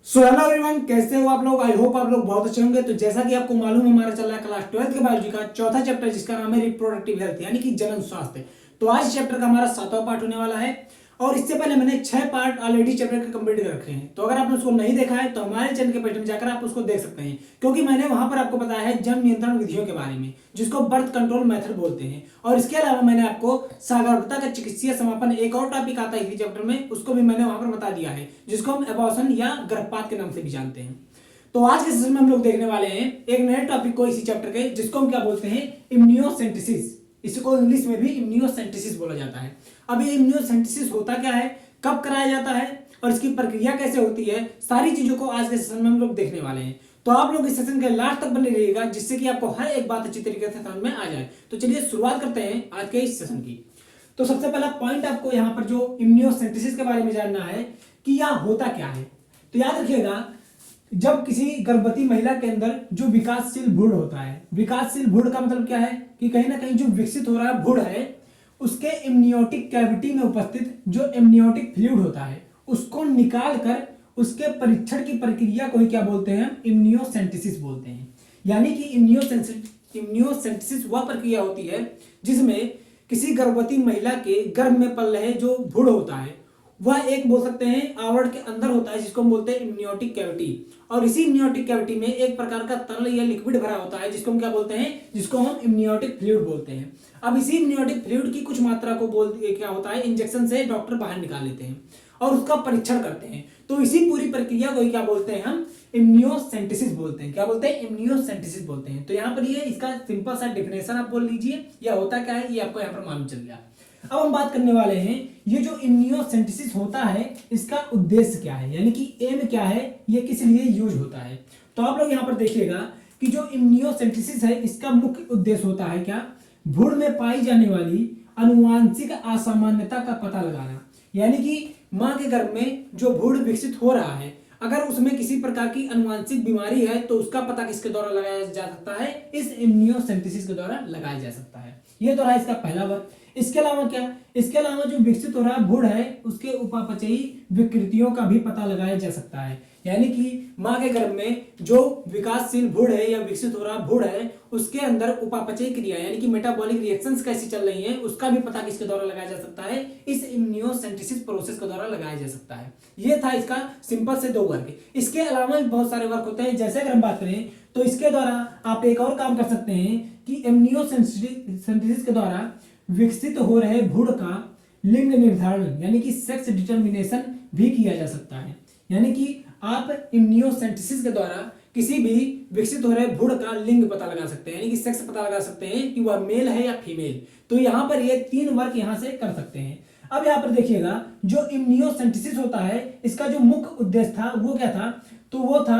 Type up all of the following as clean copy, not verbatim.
So hello everyone, कैसे हो आप लोग। आई होप आप लोग बहुत अच्छे होंगे। तो जैसा कि आपको मालूम है, हमारा चल रहा है क्लास 12th के बायोलॉजी का चौथा चैप्टर, जिसका नाम है रिप्रोडक्टिव हेल्थ यानी कि जनन स्वास्थ्य। तो आज चैप्टर का हमारा 7वां पार्ट होने वाला है और इससे पहले मैंने 6 पार्ट ऑलरेडी चैप्टर के कंप्लीट कर रखे हैं। तो अगर आपने उसको नहीं देखा है तो हमारे चैनल के पेज में जाकर आप उसको देख सकते हैं, क्योंकि मैंने वहां पर आपको बताया है जन्म नियंत्रण विधियों के बारे में, जिसको बर्थ कंट्रोल मेथड बोलते हैं। और इसके अलावा मैंने आपको सागरता का चिकित्सीय समापन, एक और टॉपिक आता है इसी चैप्टर में, उसको भी मैंने वहां पर बता दिया है, जिसको हम एबॉर्शन या गर्भपात के नाम से भी जानते हैं। तो आज के सेशन में हम लोग देखने वाले हैं एक नए टॉपिक को इसी चैप्टर के, जिसको हम क्या बोलते हैं, इम्यूनोसेंटेसिस। इसको इंग्लिश में भी इम्यूनोसेंटेसिस बोला जाता है। अब ये इम्यूनोसेंटेसिस होता क्या है, कब कराया जाता है और इसकी प्रक्रिया कैसे होती है, सारी चीजों को आज के सेशन में हम लोग देखने वाले हैं। तो आप लोग इस सेशन के लास्ट तक बने रहिएगा, जिससे कि आपको हर एक बात अच्छी तरीके से समझ में आ जाए। तो चलिए शुरुआत करते हैं आज के इस सेशन की। तो सबसे पहला पॉइंट आपको यहाँ पर जो इम्यूनोसेंटेसिस के बारे में जानना है कि यह होता क्या है। तो याद रखिएगा, जब किसी गर्भवती महिला के अंदर जो विकासशील भ्रूण होता है, विकासशील भ्रूण का मतलब क्या है कि कहीं ना कहीं जो विकसित हो रहा है भ्रूण है, उसके एमनियोटिक कैविटी में उपस्थित जो एमनियोटिक फ्लूइड होता है, उसको निकाल कर उसके परीक्षण की प्रक्रिया को ही क्या बोलते हैं, इम्यूनोसेंटेसिस बोलते हैं। यानी कि इम्यूनोसेंटेसिस वह प्रक्रिया होती है जिसमें किसी गर्भवती महिला के गर्भ में पल रहे जो भ्रूण होता है, वह एक बोल सकते हैं आवरण के अंदर होता है, जिसको हम बोलते हैं इम्नियोटिक कैविटी। और इसी इम्नियोटिक कैविटी में एक प्रकार का तरल या लिक्विड भरा होता है, जिसको हम क्या बोलते हैं, जिसको हम इम्नियोटिक फ्लूइड बोलते हैं। अब इसी इम्नियोटिक फ्लूइड की कुछ मात्रा को क्या होता है, इंजेक्शन से डॉक्टर बाहर निकाल लेते हैं और उसका परीक्षण करते हैं। तो इसी पूरी प्रक्रिया को क्या बोलते हैं, हम इम्यूनोसेंटेसिस बोलते हैं। क्या बोलते हैं, इम्यूनोसेंटेसिस बोलते हैं। तो यहाँ पर ये इसका सिंपल सा डिफिनेशन आप बोल लीजिए, या होता क्या है ये आपको यहाँ पर मालूम चल गया। अब हम बात करने वाले हैं ये जो इम्यूनोसेंटेसिस होता है, इसका उद्देश्य क्या है, यानी कि एम क्या है, ये किस लिए यूज होता है। तो आप लोग यहां पर देखिएगा कि जो इम्यूनोसेंटेसिस है, इसका मुख्य उद्देश्य होता है क्या, भ्रूण में पाई जाने वाली अनुवांशिक असामान्यता का पता लगाना। यानी कि मां के गर्भ में जो भ्रूण विकसित हो रहा है, अगर उसमें किसी प्रकार की अनुवांशिक बीमारी है तो उसका पता किसके द्वारा लगाया जा सकता है, इस इम्यूनोसेंटेसिस के द्वारा लगाया जा सकता है। यह तो रहा इसका पहला वर्ग। इसके अलावा क्या, इसके अलावा जो विकसित हो रहा भ्रूण है, उसके उपापचयी विकृतियों का भी पता लगाया जा सकता है। यानी कि मां के गर्भ में जो विकासशील भ्रूण है या विकसित हो रहा भ्रूण है, उसके अंदर उपापचयी क्रिया यानी कि मेटाबॉलिक रिएक्शंस कैसी चल रही हैं, उसका भी पता किसके द्वारा लगाया जा सकता है, इस इम्यूनोसेंटेसिस प्रोसेस के द्वारा लगाया जा सकता है। ये था इसका सिंपल से 2 वर्ग। इसके अलावा भी बहुत सारे वर्ग होते हैं। जैसे अगर हम बात करें तो इसके द्वारा आप एक और काम कर सकते हैं कि इम्यूनोसेंटेसिस के द्वारा विकसित हो रहे भ्रूण का लिंग निर्धारण यानी कि सेक्स डिटर्मिनेशन भी किया जा सकता है। यानी कि आप इम्यूनोसेंटेसिस के द्वारा किसी भी विकसित हो रहे भ्रूण का लिंग पता लगा सकते हैं, यानी कि सेक्स पता लगा सकते हैं कि वह मेल है या फीमेल। तो यहां पर ये 3 वर्ग यहां से कर सकते हैं। अब यहां पर देखिएगा, जो इम्यूनोसेंटेसिस होता है, इसका जो मुख्य उद्देश्य था वो क्या था, तो वो था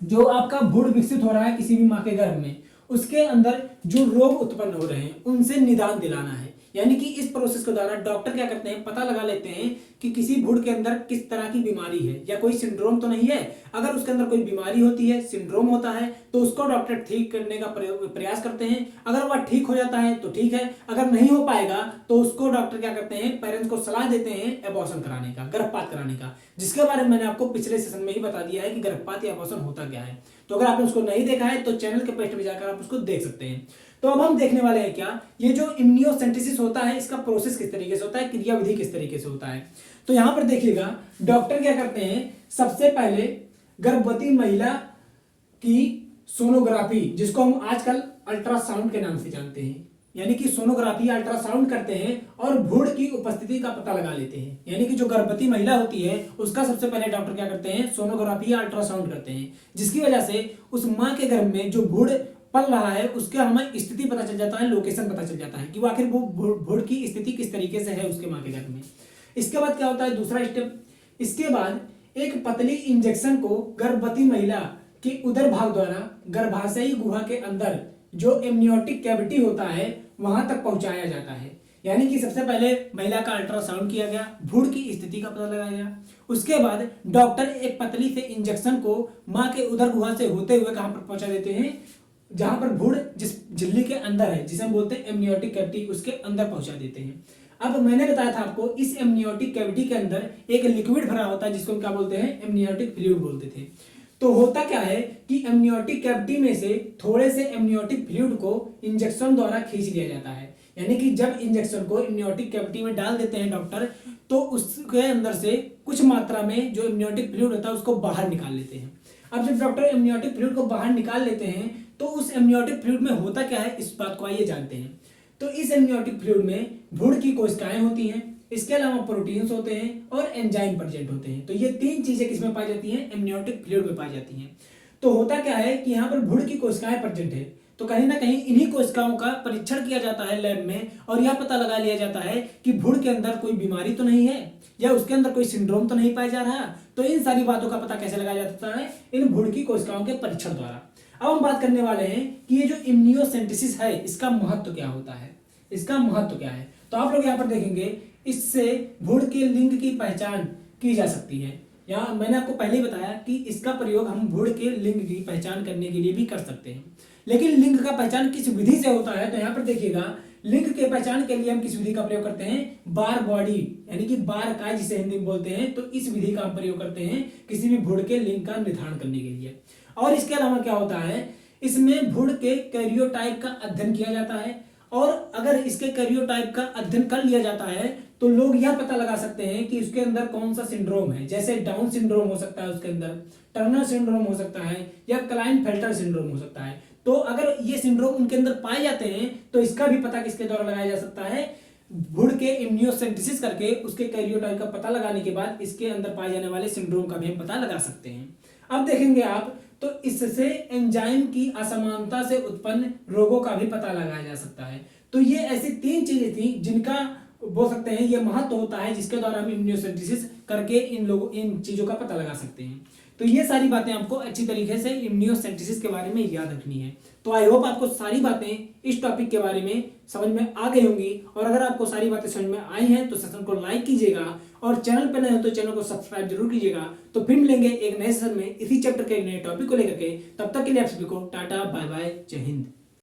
जो आपका भ्रूण विकसित हो रहा है किसी भी मां के गर्भ में, उसके अंदर जो रोग उत्पन्न हो रहे हैं उनसे निदान दिलाना है। यानी कि इस प्रोसेस के द्वारा डॉक्टर क्या करते हैं, पता लगा लेते हैं कि किसी भ्रूण के अंदर किस तरह की बीमारी है, या कोई सिंड्रोम तो नहीं है। अगर उसके अंदर कोई बीमारी होती है, सिंड्रोम होता है, तो उसको डॉक्टर ठीक करने का प्रयास करते हैं। अगर वह ठीक हो जाता है तो ठीक है, अगर नहीं हो पाएगा तो उसको डॉक्टर क्या करते हैं, पेरेंट्स को सलाह देते हैं एबॉर्शन कराने का, गर्भपात कराने का, जिसके बारे में मैंने आपको पिछले सेशन में ही बता दिया है कि गर्भपात या एबॉर्शन होता क्या है। तो अगर आपने उसको नहीं देखा है तो चैनल के पेज में जाकर आप उसको देख सकते हैं। तो अब हम देखने वाले हैं क्या, ये जो इम्यूनोसेंटेसिस होता है, इसका प्रोसेस किस तरीके से होता है, क्रियाविधि किस तरीके से होता है। तो यहां पर देखिएगा, डॉक्टर क्या करते हैं, सबसे पहले गर्भवती महिला की सोनोग्राफी, जिसको हम आजकल अल्ट्रासाउंड के नाम से जानते हैं, यानी कि सोनोग्राफी अल्ट्रासाउंड करते हैं और भ्रूण की उपस्थिति का पता लगा लेते हैं। यानी कि जो गर्भवती महिला होती है उसका सबसे पहले डॉक्टर क्या करते हैं, सोनोग्राफी या अल्ट्रासाउंड करते हैं, जिसकी वजह से उस मां के गर्भ में जो भ्रूण पल रहा है उसका हमें स्थिति पता चल जाता है, लोकेशन पता चल जाता है कि वो आखिर वो भ्रूण की स्थिति किस तरीके से है उसके मां के गर्भ में। इसके बाद क्या होता है, दूसरा स्टेप, इसके बाद एक पतली इंजेक्शन को गर्भवती महिला के उदर भाग द्वारा गर्भाशयी गुहा के अंदर जो एमनियोटिक कैविटी होता है वहां तक पहुंचाया जाता है। यानी कि सबसे पहले महिला का अल्ट्रासाउंड किया गया, भ्रूण की स्थिति का पता लगाया गया, उसके बाद डॉक्टर एक पतली से इंजेक्शन को मां के उदर गुहा से होते हुए कहां पर पहुंचा देते हैं, जहां पर भ्रूण जिस झिल्ली के अंदर है, जिसे हम बोलते हैं एमनियोटिक कैविटी, उसके अंदर पहुंचा देते हैं। अब मैंने बताया था आपको इस एमनियोटिक कैविटी के अंदर एक लिक्विड भरा होता है जिसको हम क्या बोलते हैं, एमनियोटिक फ्लूइड बोलते थे। तो होता क्या है कि एमनियोटिक कैविटी में से थोड़े से एमनियोटिक फ्लूइड को इंजेक्शन द्वारा खींच लिया जाता है, यानी कि जब इंजेक्शन को एमनियोटिक कैविटी में डाल देते हैं डॉक्टर, तो उसके अंदर से कुछ मात्रा में जो एमनियोटिक फ्लूइड होता है उसको बाहर निकाल लेते हैं। अब जब डॉक्टर एमनियोटिक फ्लूइड को बाहर निकाल लेते हैं तो उस एमनियोटिक फ्लूइड में होता क्या है, इस बात को आइए जानते हैं। तो इस एमनियोटिक फ्लूइड में भ्रूण की कोशिकाएं होती हैं, इसके अलावा प्रोटीन्स होते हैं और एंजाइम प्रेजेंट होते हैं। तो ये तीन चीजें किसमें पाई जाती हैं, एमनियोटिक फ्लूइड में पाई जाती हैं। तो होता क्या है कि यहाँ पर भ्रूण की कोशिकाएं प्रेजेंट है, तो कहीं ना कहीं इन्हीं कोशिकाओं का परीक्षण किया जाता है लैब में और यह पता लगा लिया जाता है कि भ्रूण के अंदर कोई बीमारी तो नहीं है या उसके अंदर कोई सिंड्रोम तो नहीं पाया जा रहा। तो इन सारी बातों का पता कैसे लगाया जाता है, इन भ्रूण की कोशिकाओं के परीक्षण द्वारा। अब हम बात करने वाले हैं कि ये जो इम्यूनोसेंटेसिस है इसका महत्व क्या होता है, इसका महत्व क्या है। तो आप लोग यहाँ पर देखेंगे इससे भ्रूण के लिंग की पहचान की जा सकती है। यहाँ मैंने आपको पहले ही बताया कि इसका प्रयोग हम भ्रूण के लिंग की पहचान करने के लिए भी कर सकते हैं। लेकिन लिंग का पहचान किस विधि से होता है, तो यहाँ पर देखिएगा लिंग के पहचान के लिए हम किस विधि का प्रयोग करते हैं, बार बॉडी यानी कि बार काय जिसे हिंदी में बोलते हैं। तो इस विधि का हम प्रयोग करते हैं किसी भी भ्रूण के लिंग का निर्धारण करने के लिए। और इसके अलावा क्या होता है, इसमें भ्रूण के कैरियोटाइप का अध्ययन किया जाता है और अगर इसके कैरियोटाइप का अध्ययन कर लिया जाता है तो लोग यह पता लगा सकते हैं कि उसके अंदर कौन सा सिंड्रोम है। जैसे डाउन सिंड्रोम हो सकता है उसके अंदर, टर्नर सिंड्रोम हो सकता है या क्लाइनफेल्टर सिंड्रोम हो सकता है। तो अगर ये सिंड्रोम उनके अंदर पाए जाते हैं तो इसका भी पता किसके द्वारा लगाया जा सकता है, भ्रूण के इम्यूनोसेंटेसिस करके उसके कैरियोटाइप का पता लगाने के बाद इसके अंदर पाए जाने वाले सिंड्रोम का भी हम पता लगा सकते हैं। अब देखेंगे आप तो इससे एंजाइम की असमानता से उत्पन्न रोगों का भी पता लगाया जा सकता है। तो ये ऐसी तीन चीजें थी जिनका बोल सकते हैं ये महत्व होता है, जिसके द्वारा हम इम्यूनोसेंटेसिस करके इन चीजों का पता लगा सकते हैं। तो ये सारी बातें आपको अच्छी तरीके से इम्यूनोसेंटेसिस के बारे में याद रखनी है। तो आई होप आपको सारी बातें इस टॉपिक के बारे में समझ में आ गई होंगी। और अगर आपको सारी बातें समझ में आई हैं तो सेशन को लाइक कीजिएगा और चैनल पर नए हो तो चैनल को सब्सक्राइब जरूर कीजिएगा। तो फिर मिलेंगे एक नए सेशन में इसी चैप्टर के एक नए टॉपिक को लेकर के। तब तक के लिए आप सभी को टाटा बाय बाय, जय हिंद।